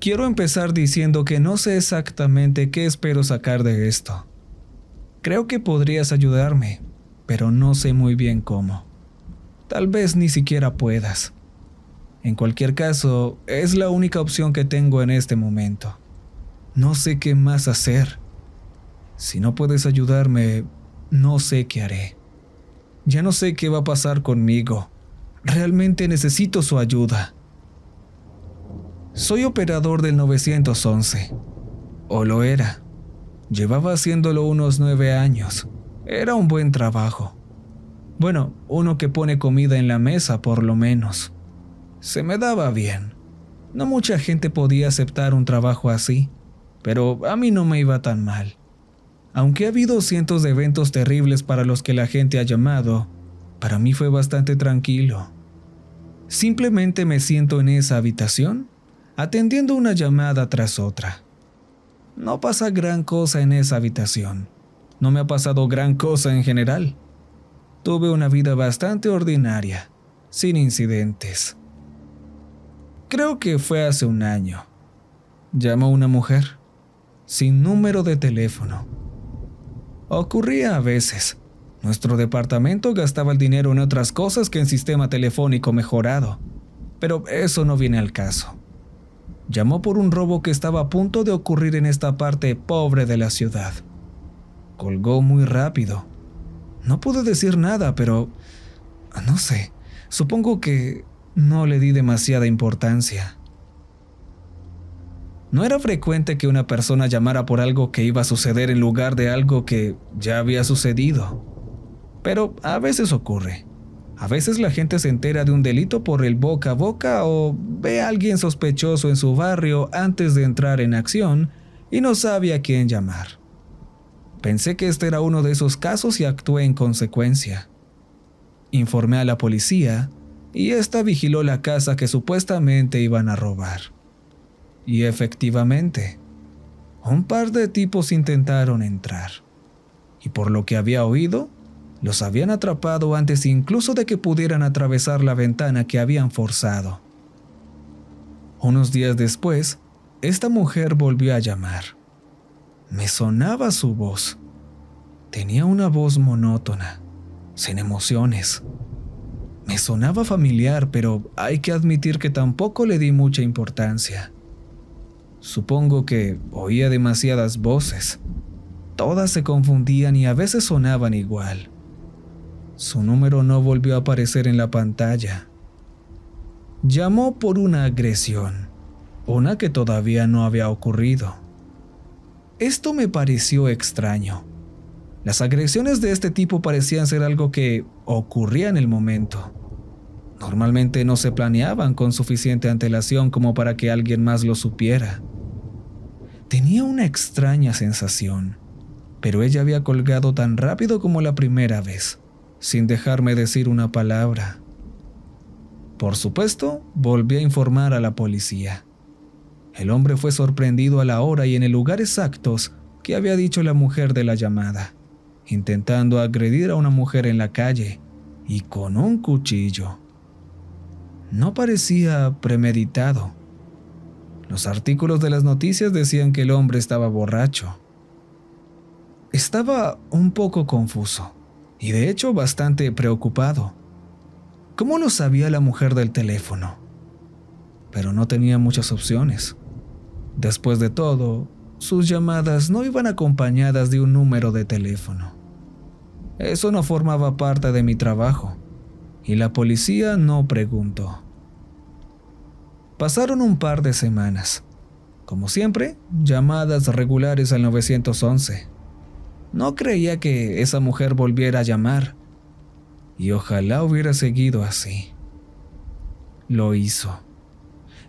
Quiero empezar diciendo que no sé exactamente qué espero sacar de esto. Creo que podrías ayudarme, pero no sé muy bien cómo. Tal vez ni siquiera puedas. En cualquier caso, es la única opción que tengo en este momento. No sé qué más hacer. Si no puedes ayudarme, no sé qué haré. Ya no sé qué va a pasar conmigo. Realmente necesito su ayuda. Soy operador del 911. O lo era. Llevaba haciéndolo unos 9 años. Era un buen trabajo. Bueno, uno que pone comida en la mesa por lo menos. Se me daba bien. No mucha gente podía aceptar un trabajo así, pero a mí no me iba tan mal. Aunque ha habido cientos de eventos terribles para los que la gente ha llamado, para mí fue bastante tranquilo. Simplemente me siento en esa habitación, atendiendo una llamada tras otra. No pasa gran cosa en esa habitación. No me ha pasado gran cosa en general. Tuve una vida bastante ordinaria, sin incidentes. Creo que fue hace un año. Llamó una mujer, sin número de teléfono. Ocurría a veces. Nuestro departamento gastaba el dinero en otras cosas que en sistema telefónico mejorado, pero eso no viene al caso. Llamó por un robo que estaba a punto de ocurrir en esta parte pobre de la ciudad. Colgó muy rápido. No pude decir nada, pero no sé, supongo que no le di demasiada importancia. No era frecuente que una persona llamara por algo que iba a suceder en lugar de algo que ya había sucedido. Pero a veces ocurre. A veces la gente se entera de un delito por el boca a boca o ve a alguien sospechoso en su barrio antes de entrar en acción y no sabe a quién llamar. Pensé que este era uno de esos casos y actué en consecuencia. Informé a la policía y esta vigiló la casa que supuestamente iban a robar. Y efectivamente, un par de tipos intentaron entrar. Y por lo que había oído, los habían atrapado antes incluso de que pudieran atravesar la ventana que habían forzado. Unos días después, esta mujer volvió a llamar. Me sonaba su voz. Tenía una voz monótona, sin emociones. Me sonaba familiar, pero hay que admitir que tampoco le di mucha importancia. Supongo que oía demasiadas voces. Todas se confundían y a veces sonaban igual. Su número no volvió a aparecer en la pantalla. Llamó por una agresión, una que todavía no había ocurrido. Esto me pareció extraño. Las agresiones de este tipo parecían ser algo que ocurría en el momento. Normalmente no se planeaban con suficiente antelación como para que alguien más lo supiera. Tenía una extraña sensación, pero ella había colgado tan rápido como la primera vez, sin dejarme decir una palabra. Por supuesto, volví a informar a la policía. El hombre fue sorprendido a la hora y en el lugar exactos que había dicho la mujer de la llamada, intentando agredir a una mujer en la calle y con un cuchillo. No parecía premeditado. Los artículos de las noticias decían que el hombre estaba borracho. Estaba un poco confuso y de hecho bastante preocupado. ¿Cómo lo sabía la mujer del teléfono? Pero no tenía muchas opciones. Después de todo, sus llamadas no iban acompañadas de un número de teléfono. Eso no formaba parte de mi trabajo y la policía no preguntó. Pasaron un par de semanas. Como siempre, llamadas regulares al 911. No creía que esa mujer volviera a llamar, y ojalá hubiera seguido así. Lo hizo.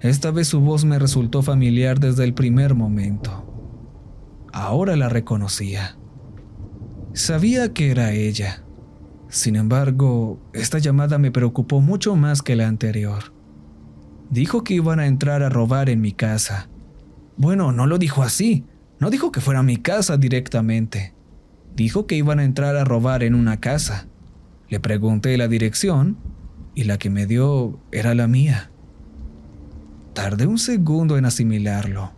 Esta vez su voz me resultó familiar desde el primer momento. Ahora la reconocía. Sabía que era ella. Sin embargo, esta llamada me preocupó mucho más que la anterior. Dijo que iban a entrar a robar en mi casa. Bueno, no lo dijo así. No dijo que fuera a mi casa directamente. Dijo que iban a entrar a robar en una casa. Le pregunté la dirección y la que me dio era la mía. Tardé un segundo en asimilarlo.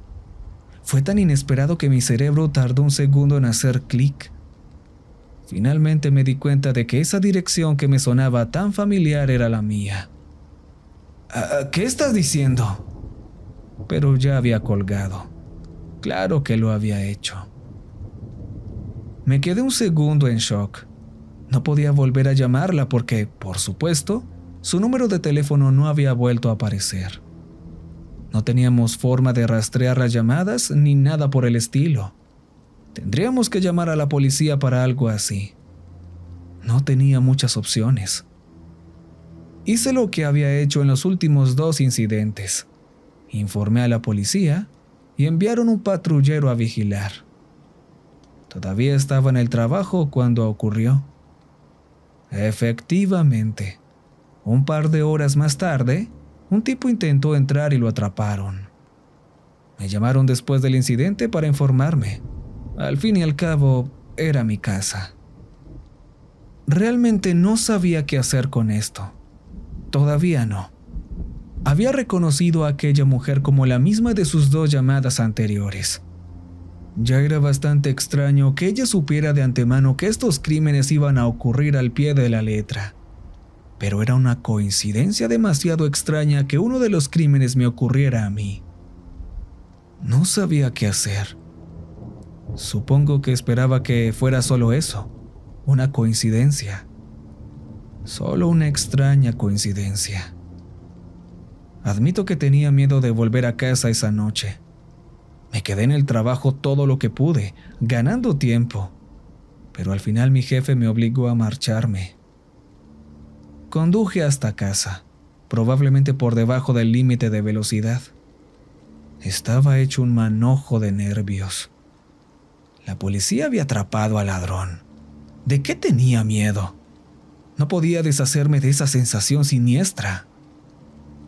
Fue tan inesperado que mi cerebro tardó un segundo en hacer clic. Finalmente me di cuenta de que esa dirección que me sonaba tan familiar era la mía. ¿Qué estás diciendo? Pero ya había colgado. Claro que lo había hecho. Me quedé un segundo en shock. No podía volver a llamarla porque, por supuesto, su número de teléfono no había vuelto a aparecer. No teníamos forma de rastrear las llamadas ni nada por el estilo. Tendríamos que llamar a la policía para algo así. No tenía muchas opciones. Hice lo que había hecho en los últimos 2 incidentes. Informé a la policía y enviaron un patrullero a vigilar. Todavía estaba en el trabajo cuando ocurrió. Efectivamente, un par de horas más tarde, un tipo intentó entrar y lo atraparon. Me llamaron después del incidente para informarme. Al fin y al cabo, era mi casa. Realmente no sabía qué hacer con esto. Todavía no. Había reconocido a aquella mujer como la misma de sus 2 llamadas anteriores. Ya era bastante extraño que ella supiera de antemano que estos crímenes iban a ocurrir al pie de la letra. Pero era una coincidencia demasiado extraña que uno de los crímenes me ocurriera a mí. No sabía qué hacer. Supongo que esperaba que fuera solo eso, una coincidencia. Solo una extraña coincidencia. Admito que tenía miedo de volver a casa esa noche. Me quedé en el trabajo todo lo que pude, ganando tiempo, pero al final mi jefe me obligó a marcharme. Conduje hasta casa, probablemente por debajo del límite de velocidad. Estaba hecho un manojo de nervios. La policía había atrapado al ladrón. ¿De qué tenía miedo? No podía deshacerme de esa sensación siniestra.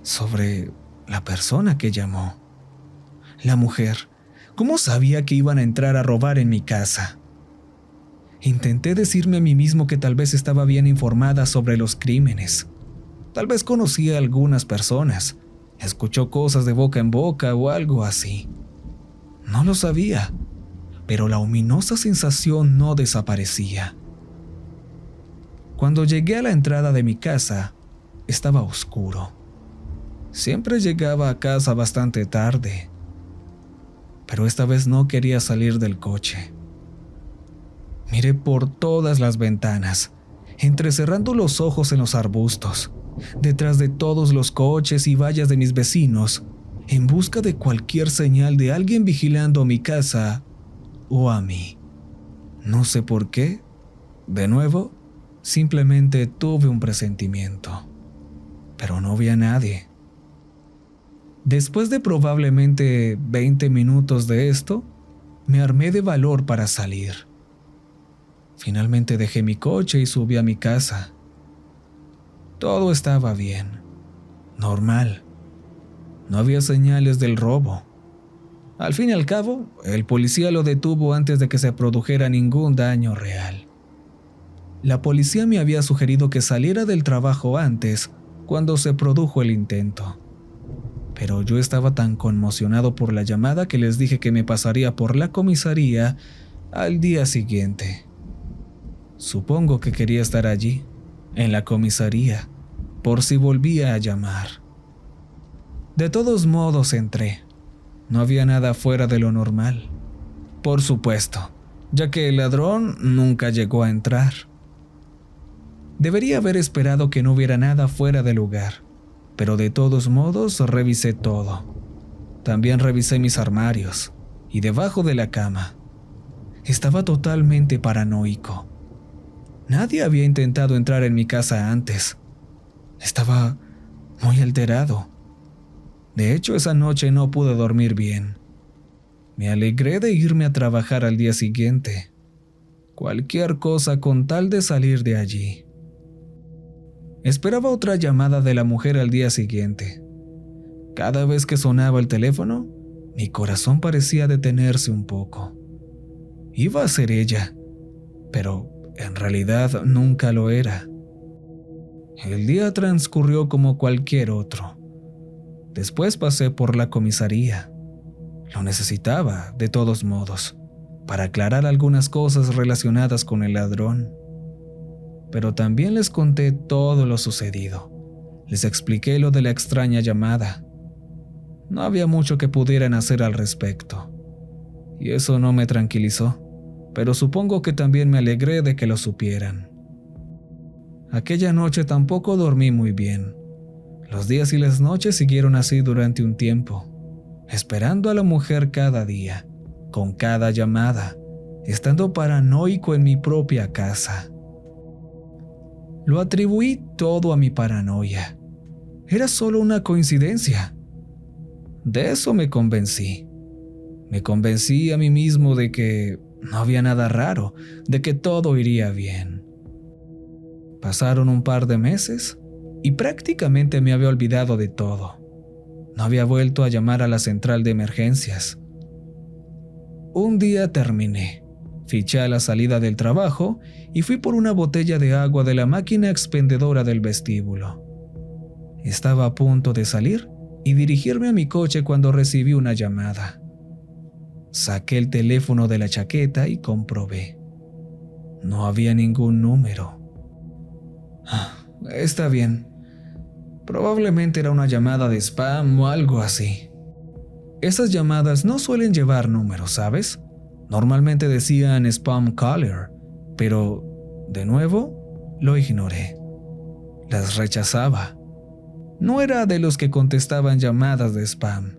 Sobre la persona que llamó. La mujer. ¿Cómo sabía que iban a entrar a robar en mi casa? Intenté decirme a mí mismo que tal vez estaba bien informada sobre los crímenes. Tal vez conocía a algunas personas. Escuchó cosas de boca en boca o algo así. No lo sabía, pero la ominosa sensación no desaparecía. Cuando llegué a la entrada de mi casa, estaba oscuro. Siempre llegaba a casa bastante tarde, pero esta vez no quería salir del coche. Miré por todas las ventanas, entrecerrando los ojos en los arbustos, detrás de todos los coches y vallas de mis vecinos, en busca de cualquier señal de alguien vigilando mi casa o a mí. No sé por qué. De nuevo, simplemente tuve un presentimiento, pero no vi a nadie. Después de probablemente 20 minutos de esto, me armé de valor para salir. Finalmente dejé mi coche y subí a mi casa. Todo estaba bien, normal. No había señales del robo. Al fin y al cabo, el policía lo detuvo antes de que se produjera ningún daño real. La policía me había sugerido que saliera del trabajo antes, cuando se produjo el intento. Pero yo estaba tan conmocionado por la llamada que les dije que me pasaría por la comisaría al día siguiente. Supongo que quería estar allí, en la comisaría, por si volvía a llamar. De todos modos entré. No había nada fuera de lo normal. Por supuesto, ya que el ladrón nunca llegó a entrar. Debería haber esperado que no hubiera nada fuera de lugar, pero de todos modos revisé todo. También revisé mis armarios y debajo de la cama. Estaba totalmente paranoico. Nadie había intentado entrar en mi casa antes. Estaba muy alterado. De hecho, esa noche no pude dormir bien. Me alegré de irme a trabajar al día siguiente. Cualquier cosa con tal de salir de allí. Esperaba otra llamada de la mujer al día siguiente. Cada vez que sonaba el teléfono, mi corazón parecía detenerse un poco. Iba a ser ella, pero en realidad nunca lo era. El día transcurrió como cualquier otro. Después pasé por la comisaría. Lo necesitaba, de todos modos, para aclarar algunas cosas relacionadas con el ladrón. Pero también les conté todo lo sucedido. Les expliqué lo de la extraña llamada. No había mucho que pudieran hacer al respecto. Y eso no me tranquilizó, pero supongo que también me alegré de que lo supieran. Aquella noche tampoco dormí muy bien. Los días y las noches siguieron así durante un tiempo, esperando a la mujer cada día, con cada llamada, estando paranoico en mi propia casa. Lo atribuí todo a mi paranoia. Era solo una coincidencia. De eso me convencí. Me convencí a mí mismo de que no había nada raro, de que todo iría bien. Pasaron un par de meses y prácticamente me había olvidado de todo. No había vuelto a llamar a la central de emergencias. Un día terminé. Fiché a la salida del trabajo y fui por una botella de agua de la máquina expendedora del vestíbulo. Estaba a punto de salir y dirigirme a mi coche cuando recibí una llamada. Saqué el teléfono de la chaqueta y comprobé. No había ningún número. Está bien. Probablemente era una llamada de spam o algo así. Esas llamadas no suelen llevar números, ¿sabes? Normalmente decían spam caller, pero, de nuevo, lo ignoré. Las rechazaba. No era de los que contestaban llamadas de spam.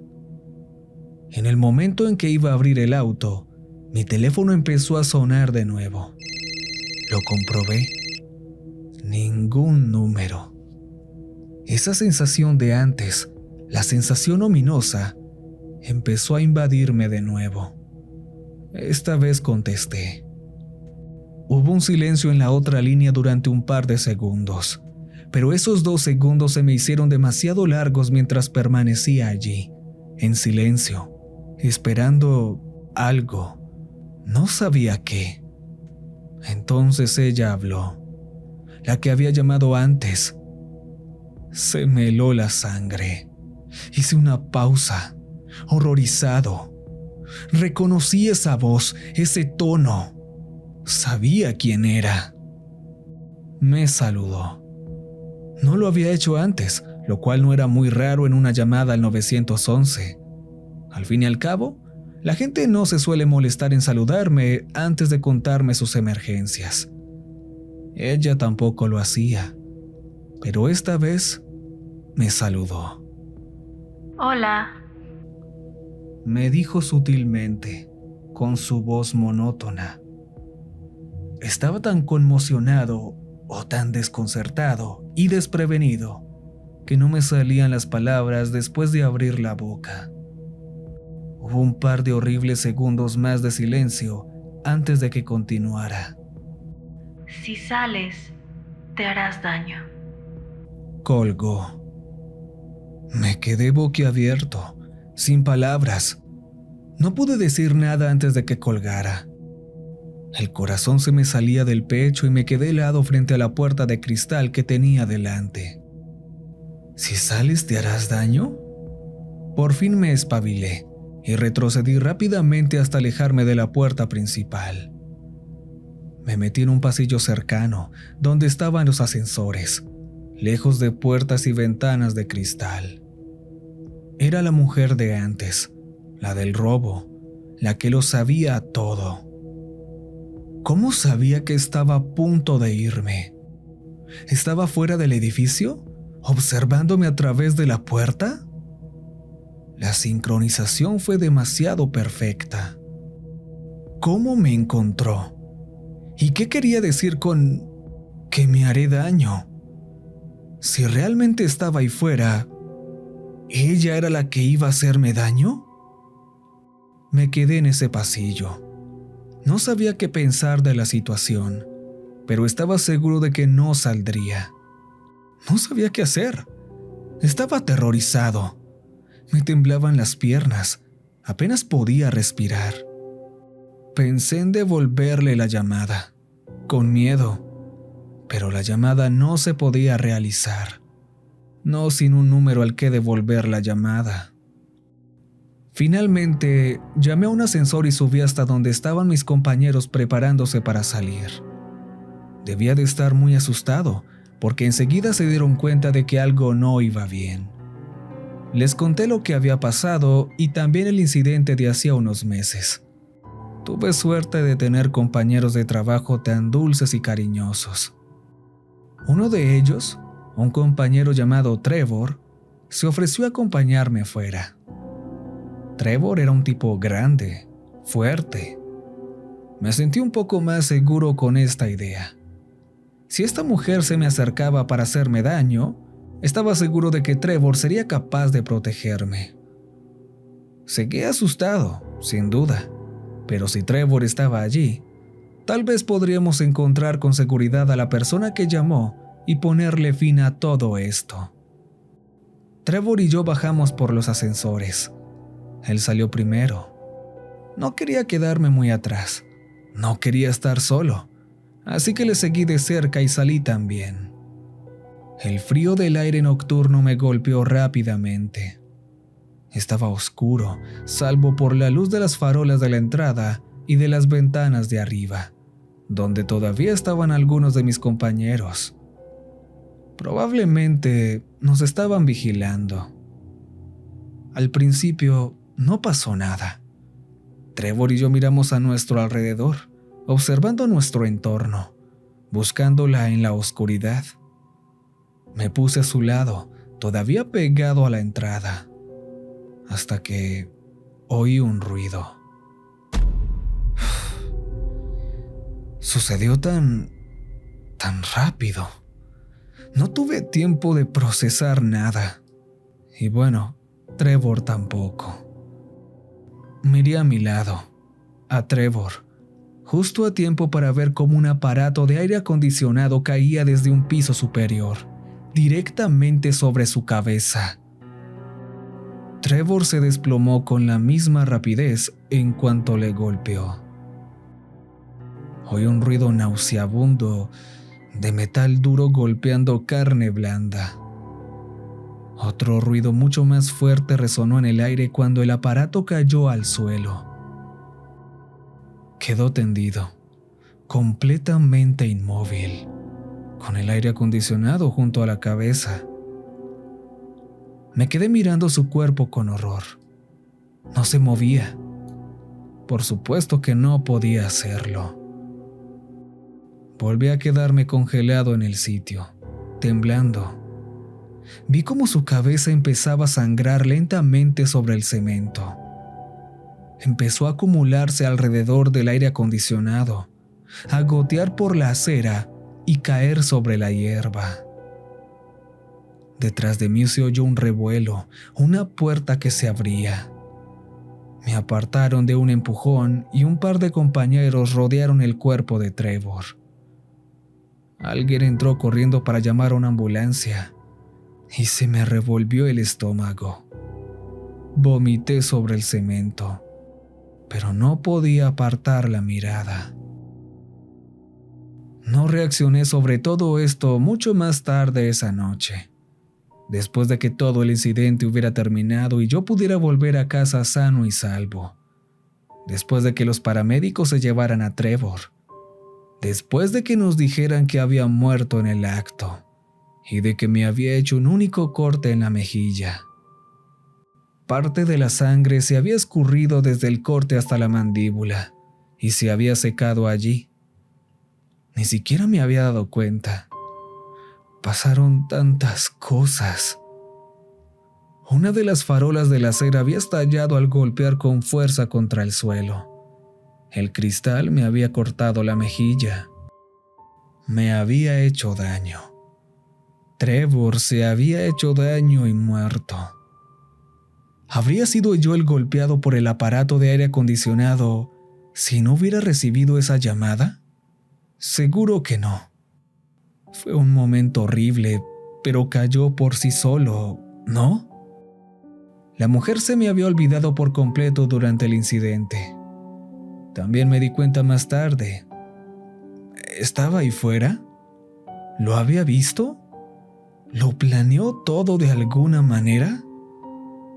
En el momento en que iba a abrir el auto, mi teléfono empezó a sonar de nuevo. Lo comprobé. Ningún número. Esa sensación de antes, la sensación ominosa, empezó a invadirme de nuevo. Esta vez contesté. Hubo un silencio en la otra línea durante un par de segundos, pero esos 2 segundos se me hicieron demasiado largos mientras permanecía allí, en silencio, esperando algo. No sabía qué. Entonces ella habló, la que había llamado antes. Se me heló la sangre. Hice una pausa, horrorizado. Reconocí esa voz, ese tono. Sabía quién era. Me saludó. No lo había hecho antes, lo cual no era muy raro en una llamada al 911. Al fin y al cabo, la gente no se suele molestar en saludarme antes de contarme sus emergencias. Ella tampoco lo hacía, pero esta vez me saludó. Hola. Me dijo sutilmente, con su voz monótona. Estaba tan conmocionado o tan desconcertado y desprevenido que no me salían las palabras después de abrir la boca. Hubo un par de horribles segundos más de silencio antes de que continuara. Si sales, te harás daño. Colgó. Me quedé boquiabierto, sin palabras. No pude decir nada antes de que colgara. El corazón se me salía del pecho y me quedé helado frente a la puerta de cristal que tenía delante. ¿Si sales te harás daño? Por fin me espabilé y retrocedí rápidamente hasta alejarme de la puerta principal. Me metí en un pasillo cercano, donde estaban los ascensores, lejos de puertas y ventanas de cristal. Era la mujer de antes, la del robo, la que lo sabía todo. ¿Cómo sabía que estaba a punto de irme? ¿Estaba fuera del edificio, observándome a través de la puerta? La sincronización fue demasiado perfecta. ¿Cómo me encontró? ¿Y qué quería decir con que me haré daño? Si realmente estaba ahí fuera, ¿ella era la que iba a hacerme daño? Me quedé en ese pasillo. No sabía qué pensar de la situación, pero estaba seguro de que no saldría. No sabía qué hacer. Estaba aterrorizado. Me temblaban las piernas. Apenas podía respirar. Pensé en devolverle la llamada, con miedo, pero la llamada no se podía realizar. no sin un número al que devolver la llamada. Finalmente, llamé a un ascensor y subí hasta donde estaban mis compañeros preparándose para salir. Debía de estar muy asustado, porque enseguida se dieron cuenta de que algo no iba bien. Les conté lo que había pasado y también el incidente de hacía unos meses. Tuve suerte de tener compañeros de trabajo tan dulces y cariñosos. Uno de ellos, un compañero llamado Trevor, se ofreció a acompañarme fuera. Trevor era un tipo grande, fuerte. Me sentí un poco más seguro con esta idea. Si esta mujer se me acercaba para hacerme daño, estaba seguro de que Trevor sería capaz de protegerme. Seguí asustado, sin duda, pero si Trevor estaba allí, tal vez podríamos encontrar con seguridad a la persona que llamó y ponerle fin a todo esto. Trevor y yo bajamos por los ascensores. Él salió primero. No quería quedarme muy atrás. No quería estar solo. Así que le seguí de cerca y salí también. El frío del aire nocturno me golpeó rápidamente. Estaba oscuro, salvo por la luz de las farolas de la entrada y de las ventanas de arriba, donde todavía estaban algunos de mis compañeros. Probablemente nos estaban vigilando. Al principio no pasó nada. Trevor y yo miramos a nuestro alrededor, observando nuestro entorno, buscándola en la oscuridad. Me puse a su lado, todavía pegado a la entrada, hasta que oí un ruido. Sucedió tan rápido. No tuve tiempo de procesar nada. Y bueno, Trevor tampoco. Miré a mi lado, a Trevor, justo a tiempo para ver cómo un aparato de aire acondicionado caía desde un piso superior, directamente sobre su cabeza. Trevor se desplomó con la misma rapidez en cuanto le golpeó. Oí un ruido nauseabundo de metal duro golpeando carne blanda. Otro ruido mucho más fuerte resonó en el aire cuando el aparato cayó al suelo. Quedó tendido, completamente inmóvil, con el aire acondicionado junto a la cabeza. Me quedé mirando su cuerpo con horror. No se movía. Por supuesto que no podía hacerlo. Volví a quedarme congelado en el sitio, temblando. Vi cómo su cabeza empezaba a sangrar lentamente sobre el cemento. Empezó a acumularse alrededor del aire acondicionado, a gotear por la acera y caer sobre la hierba. Detrás de mí se oyó un revuelo, una puerta que se abría. Me apartaron de un empujón y un par de compañeros rodearon el cuerpo de Trevor. Alguien entró corriendo para llamar a una ambulancia. Y se me revolvió el estómago. Vomité sobre el cemento, pero no podía apartar la mirada. No reaccioné sobre todo esto mucho más tarde esa noche, después de que todo el incidente hubiera terminado y yo pudiera volver a casa sano y salvo, después de que los paramédicos se llevaran a Trevor, después de que nos dijeran que había muerto en el acto, y de que me había hecho un único corte en la mejilla. Parte de la sangre se había escurrido desde el corte hasta la mandíbula y se había secado allí. Ni siquiera me había dado cuenta. Pasaron tantas cosas. Una de las farolas de la acera había estallado al golpear con fuerza contra el suelo. El cristal me había cortado la mejilla. Me había hecho daño. Trevor se había hecho daño y muerto. ¿Habría sido yo el golpeado por el aparato de aire acondicionado si no hubiera recibido esa llamada? Seguro que no. Fue un momento horrible, pero cayó por sí solo, ¿no? La mujer se me había olvidado por completo durante el incidente. También me di cuenta más tarde. ¿Estaba ahí fuera? ¿Lo había visto? ¿Lo planeó todo de alguna manera?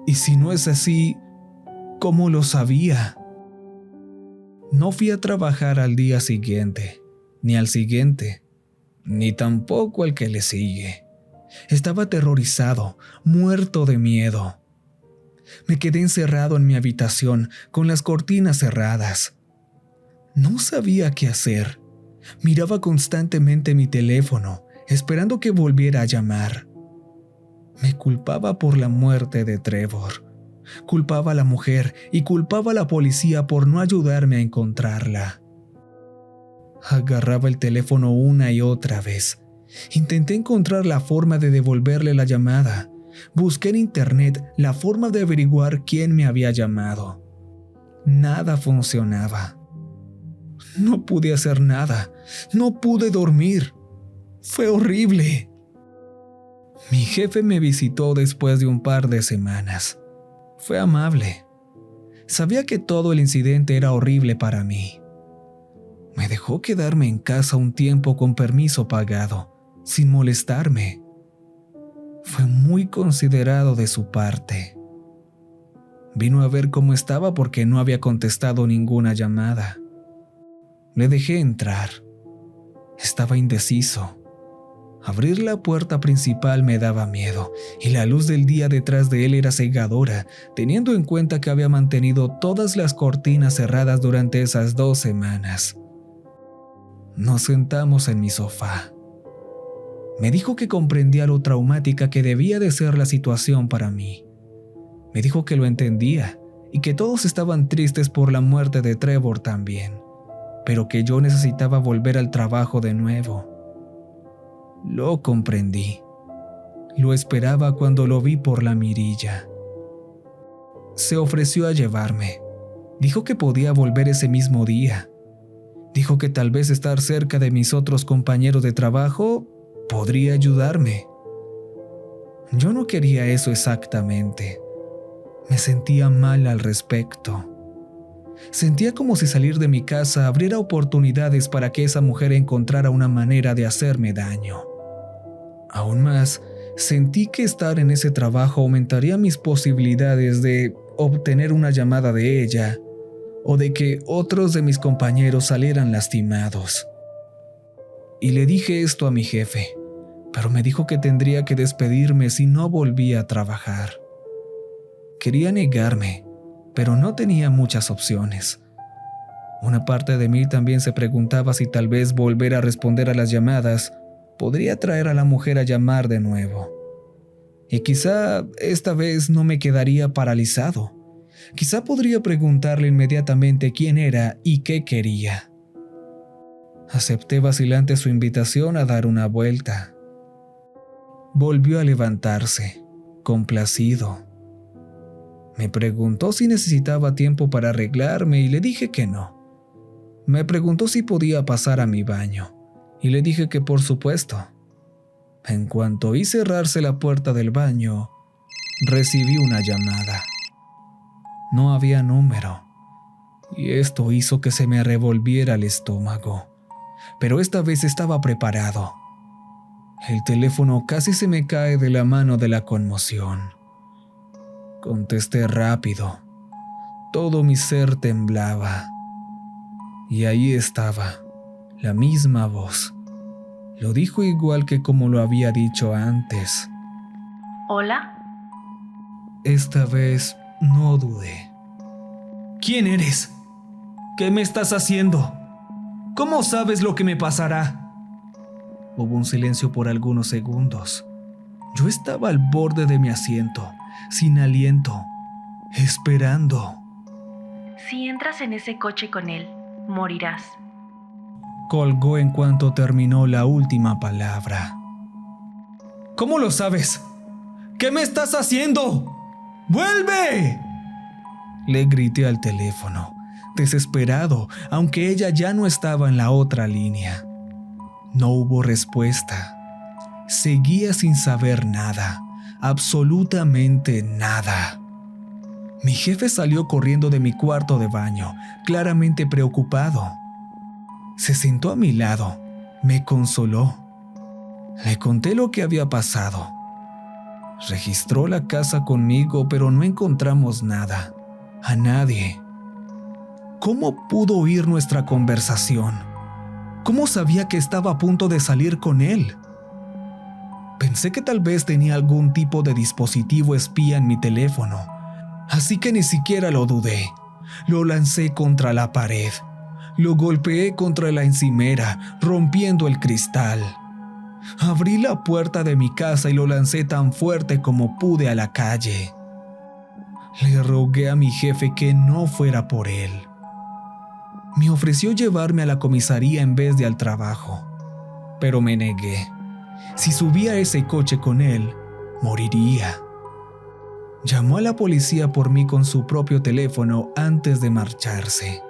Y si no es así, ¿cómo lo sabía? No fui a trabajar al día siguiente, ni al siguiente, ni tampoco al que le sigue. Estaba aterrorizado, muerto de miedo. Me quedé encerrado en mi habitación con las cortinas cerradas. No sabía qué hacer. Miraba constantemente mi teléfono, esperando que volviera a llamar. Me culpaba por la muerte de Trevor. Culpaba a la mujer y culpaba a la policía por no ayudarme a encontrarla. Agarraba el teléfono una y otra vez. Intenté encontrar la forma de devolverle la llamada. Busqué en internet la forma de averiguar quién me había llamado. Nada funcionaba. No pude hacer nada. No pude dormir. Fue horrible. Mi jefe me visitó después de un par de semanas. Fue amable. Sabía que todo el incidente era horrible para mí. Me dejó quedarme en casa un tiempo con permiso pagado, sin molestarme. Fue muy considerado de su parte. Vino a ver cómo estaba porque no había contestado ninguna llamada. Le dejé entrar. Estaba indeciso. Abrir la puerta principal me daba miedo, y la luz del día detrás de él era cegadora, teniendo en cuenta que había mantenido todas las cortinas cerradas durante esas 2 semanas. Nos sentamos en mi sofá. Me dijo que comprendía lo traumática que debía de ser la situación para mí. Me dijo que lo entendía y que todos estaban tristes por la muerte de Trevor también, pero que yo necesitaba volver al trabajo de nuevo. Lo comprendí. Lo esperaba cuando lo vi por la mirilla. Se ofreció a llevarme. Dijo que podía volver ese mismo día. Dijo que tal vez estar cerca de mis otros compañeros de trabajo podría ayudarme. Yo no quería eso exactamente. Me sentía mal al respecto. Sentía como si salir de mi casa abriera oportunidades para que esa mujer encontrara una manera de hacerme daño. Aún más, sentí que estar en ese trabajo aumentaría mis posibilidades de obtener una llamada de ella o de que otros de mis compañeros salieran lastimados. Y le dije esto a mi jefe, pero me dijo que tendría que despedirme si no volvía a trabajar. Quería negarme, pero no tenía muchas opciones. Una parte de mí también se preguntaba si tal vez volver a responder a las llamadas podría traer a la mujer a llamar de nuevo. Y quizá esta vez no me quedaría paralizado. Quizá podría preguntarle inmediatamente quién era y qué quería. Acepté vacilante su invitación a dar una vuelta. Volvió a levantarse, complacido. Me preguntó si necesitaba tiempo para arreglarme y le dije que no. Me preguntó si podía pasar a mi baño y le dije que por supuesto. En cuanto oí cerrarse la puerta del baño, recibí una llamada. No había número, y esto hizo que se me revolviera el estómago. Pero esta vez estaba preparado. El teléfono casi se me cae de la mano de la conmoción. Contesté rápido. Todo mi ser temblaba. Y ahí estaba, la misma voz. Lo dijo igual que como lo había dicho antes. ¿Hola? Esta vez no dudé. ¿Quién eres? ¿Qué me estás haciendo? ¿Cómo sabes lo que me pasará? Hubo un silencio por algunos segundos. Yo estaba al borde de mi asiento, sin aliento, esperando. Si entras en ese coche con él, morirás. Colgó en cuanto terminó la última palabra. ¿Cómo lo sabes? ¿Qué me estás haciendo? ¡Vuelve!, le grité al teléfono, desesperado, aunque ella ya no estaba en la otra línea. No hubo respuesta. Seguía sin saber nada, absolutamente nada. Mi jefe salió corriendo de mi cuarto de baño, claramente preocupado. Se sentó a mi lado, me consoló. Le conté lo que había pasado. Registró la casa conmigo, pero no encontramos nada, a nadie. ¿Cómo pudo oír nuestra conversación? ¿Cómo sabía que estaba a punto de salir con él? Pensé que tal vez tenía algún tipo de dispositivo espía en mi teléfono, así que ni siquiera lo dudé. Lo lancé contra la pared. Lo golpeé contra la encimera, rompiendo el cristal. Abrí la puerta de mi casa y lo lancé tan fuerte como pude a la calle. Le rogué a mi jefe que no fuera por él. Me ofreció llevarme a la comisaría en vez de al trabajo, pero me negué. Si subía a ese coche con él, moriría. Llamó a la policía por mí con su propio teléfono antes de marcharse.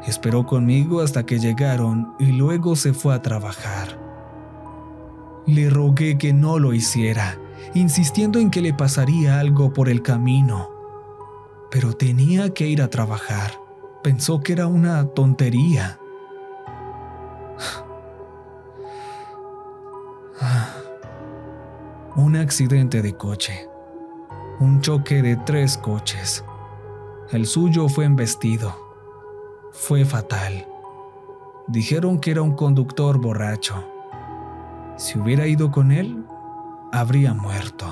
Esperó conmigo hasta que llegaron y luego se fue a trabajar. Le rogué que no lo hiciera, insistiendo en que le pasaría algo por el camino. Pero tenía que ir a trabajar. Pensó que era una tontería. Un accidente de coche. Un choque de 3 coches. El suyo fue embestido. Fue fatal. Dijeron que era un conductor borracho. Si hubiera ido con él, habría muerto.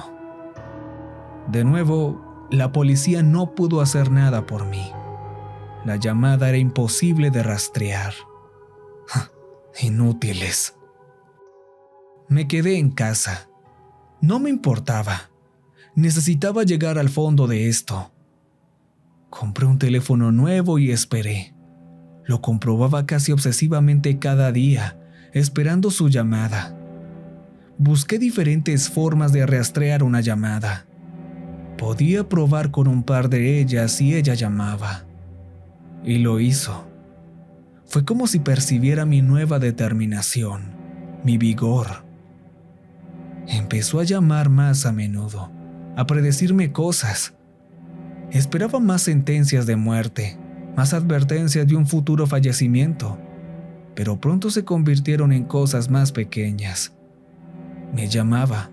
De nuevo, la policía no pudo hacer nada por mí. La llamada era imposible de rastrear. Inútiles. Me quedé en casa. No me importaba. Necesitaba llegar al fondo de esto. Compré un teléfono nuevo y esperé. Lo comprobaba casi obsesivamente cada día, esperando su llamada. Busqué diferentes formas de rastrear una llamada. Podía probar con un par de ellas si ella llamaba. Y lo hizo. Fue como si percibiera mi nueva determinación, mi vigor. Empezó a llamar más a menudo, a predecirme cosas. Esperaba más sentencias de muerte, más advertencias de un futuro fallecimiento, pero pronto se convirtieron en cosas más pequeñas. Me llamaba,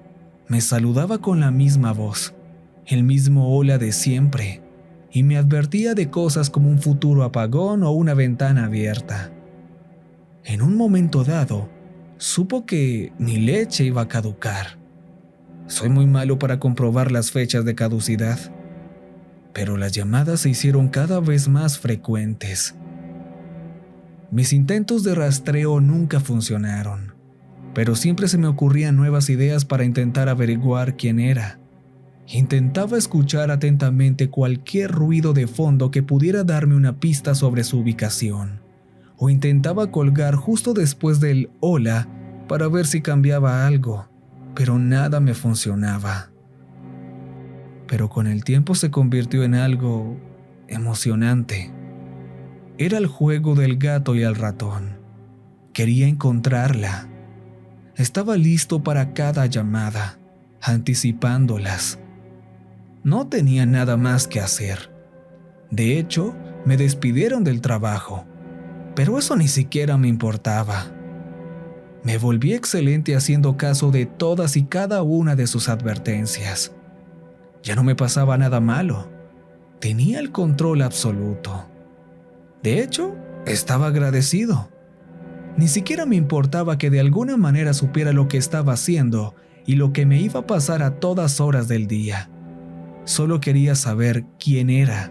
me saludaba con la misma voz, el mismo hola de siempre, y me advertía de cosas como un futuro apagón o una ventana abierta. En un momento dado, supo que mi leche iba a caducar. Soy muy malo para comprobar las fechas de caducidad, pero las llamadas se hicieron cada vez más frecuentes. Mis intentos de rastreo nunca funcionaron, pero siempre se me ocurrían nuevas ideas para intentar averiguar quién era. Intentaba escuchar atentamente cualquier ruido de fondo que pudiera darme una pista sobre su ubicación, o intentaba colgar justo después del hola para ver si cambiaba algo, pero nada me funcionaba. Pero con el tiempo se convirtió en algo emocionante. Era el juego del gato y el ratón. Quería encontrarla. Estaba listo para cada llamada, anticipándolas. No tenía nada más que hacer. De hecho, me despidieron del trabajo, pero eso ni siquiera me importaba. Me volví excelente haciendo caso de todas y cada una de sus advertencias. Ya no me pasaba nada malo. Tenía el control absoluto. De hecho, estaba agradecido. Ni siquiera me importaba que de alguna manera supiera lo que estaba haciendo y lo que me iba a pasar a todas horas del día. Solo quería saber quién era.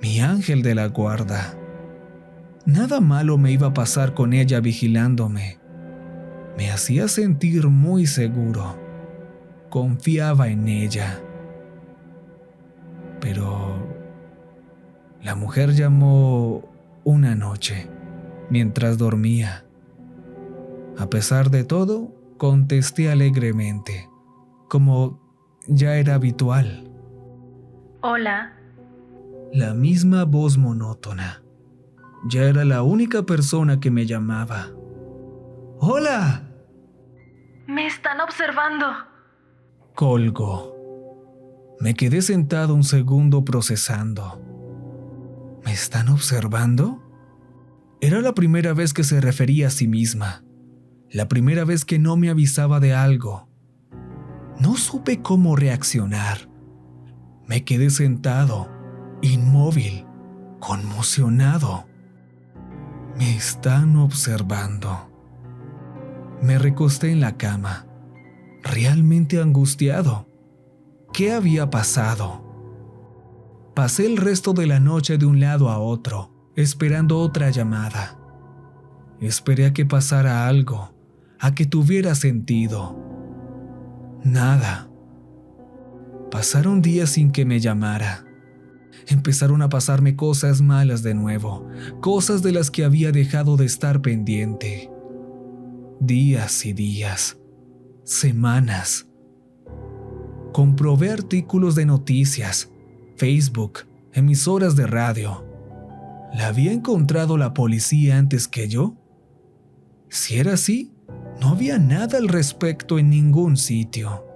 Mi ángel de la guarda. Nada malo me iba a pasar con ella vigilándome. Me hacía sentir muy seguro. Confiaba en ella. Pero la mujer llamó una noche, mientras dormía. A pesar de todo, contesté alegremente, como ya era habitual. Hola. La misma voz monótona. Ya era la única persona que me llamaba. ¡Hola! Me están observando. Colgó. Me quedé sentado un segundo procesando. ¿Me están observando? Era la primera vez que se refería a sí misma. La primera vez que no me avisaba de algo. No supe cómo reaccionar. Me quedé sentado, inmóvil, conmocionado. Me están observando. Me recosté en la cama, realmente angustiado. ¿Qué había pasado? Pasé el resto de la noche de un lado a otro, esperando otra llamada. Esperé a que pasara algo, a que tuviera sentido. Nada. Pasaron días sin que me llamara. Empezaron a pasarme cosas malas de nuevo, cosas de las que había dejado de estar pendiente. Días y días, semanas. Comprobé artículos de noticias, Facebook, emisoras de radio. ¿La había encontrado la policía antes que yo? Si era así, no había nada al respecto en ningún sitio.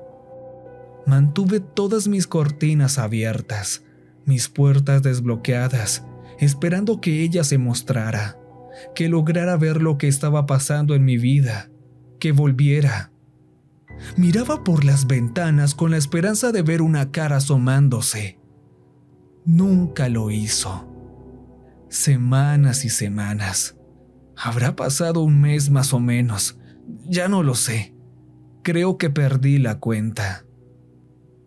Mantuve todas mis cortinas abiertas, mis puertas desbloqueadas, esperando que ella se mostrara, que lograra ver lo que estaba pasando en mi vida, que volviera. Miraba por las ventanas con la esperanza de ver una cara asomándose. Nunca lo hizo. Semanas y semanas. Habrá pasado un mes más o menos. Ya no lo sé. Creo que perdí la cuenta.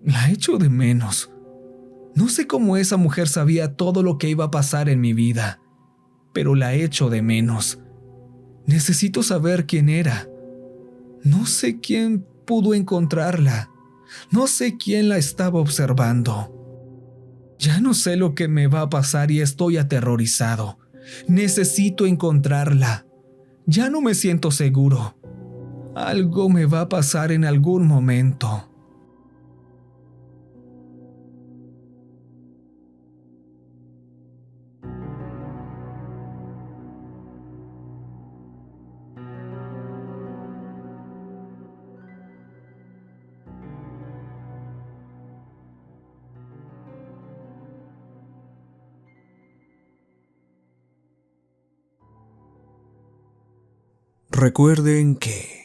La echo de menos. No sé cómo esa mujer sabía todo lo que iba a pasar en mi vida, pero la echo de menos. Necesito saber quién era. No sé quién pudo encontrarla. No sé quién la estaba observando. Ya no sé lo que me va a pasar y estoy aterrorizado. Necesito encontrarla. Ya no me siento seguro. Algo me va a pasar en algún momento. Recuerden que